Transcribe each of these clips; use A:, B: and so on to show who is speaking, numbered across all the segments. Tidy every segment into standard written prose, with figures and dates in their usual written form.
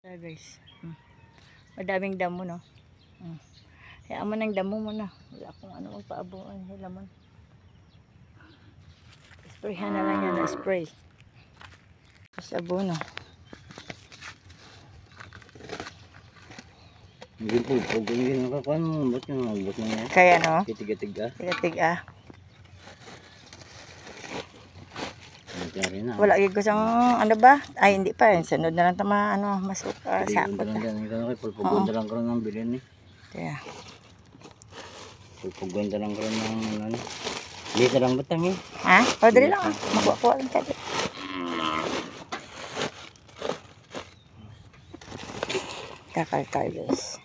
A: Guys, madaming damo, no? Kaya mo ng damo mo na. Wala akong ano magpaabuan. Hilaman. Sprayhan na lang yan na spray. Tapos abono.
B: Hindi po, pag hindi nakakuha mo, ba't yung nabot na yan?
A: Kaya no?
B: Tiga-tiga.
A: Tiga-tiga.
B: Na.
A: Wala gig ko sang ano ba? Ay hindi pa yun. Sunod na lang tama ano masuka sakot.
B: Pulpuganda lang karon ng bilin eh.
A: Kaya.
B: Pulpuganda lang karon ng ano. Dito lang batang eh.
A: Ha? O dali lang. Makuha lang kadi. Kakal guys.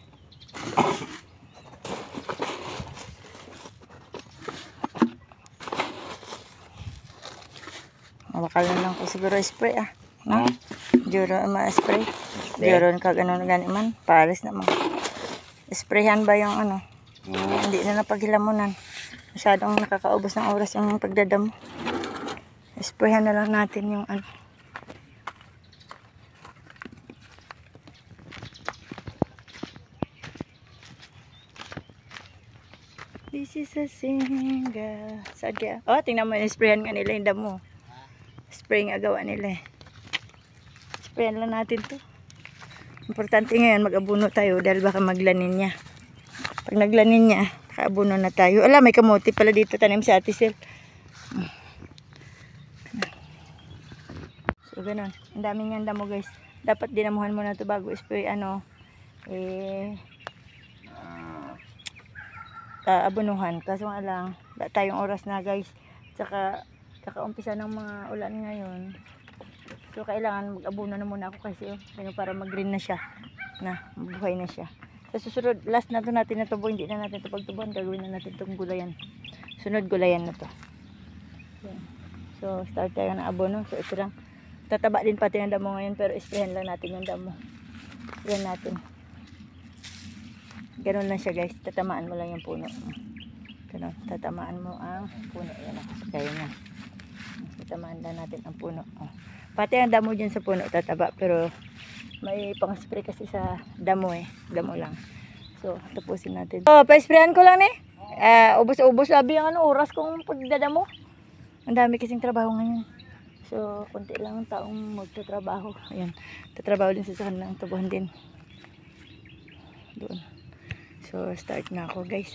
A: Mabakal na lang ko siguro spray no? Juro ma-spray. Juro ka ganun gani man. Pares naman. Sprayhan ba yung ano? Hindi na napaghilamunan. Masyadong nakakaubos ng oras yung pagdadamo. Sprayhan na lang natin yung ano. This is a single. Sadya. Oh, tingnan mo yung sprayhan nga nila yung damo. Spray nga gawa nila eh. Sprayan lang natin to. Importante ngayon mag-abuno tayo dahil baka maglanin niya. Pag naglanin niya, kaabuno na tayo. Ala, may kamote pala dito tanim si Ate Sil. So ganun. Ang daming yan damo guys. Dapat dinamuhan mo na to bago spray ano. Abunuhan. Kaso nga lang, tayong oras na guys. Tsaka umpisa ng mga ulan ngayon. So kailangan mag-abuno na muna ako kasi para mag-green na siya. Mabuhay na siya. Sa susunod, last na to natin na tubo. Hindi na natin ito pagtubuhan. Gagawin na natin itong gulayan. Sunod gulayan na to. Yan. So start tayo ng abono. So ito lang. Tataba din pati ng damo ngayon pero isprayan lang natin yung damo. Yan natin. Ganun lang siya guys. Tatamaan mo lang yung puno. Ganun. Tatamaan mo ang puno. Yan ako. Kaya niya. Tatamaan lang natin ang puno. Pati ang damo dyan sa puno tataba. Pero may pang-spray kasi sa damo eh. Damo lang. So tapusin natin. Oh, pa-sprayan ko lang eh. Ubos-ubos labi ang ano, oras kong pagdadamo. Ang dami kasing trabaho ngayon. So konti lang ang taong magtatrabaho. Ayan. Tatrabaho din sa kanilang tubuhan din. Doon. So start na ako guys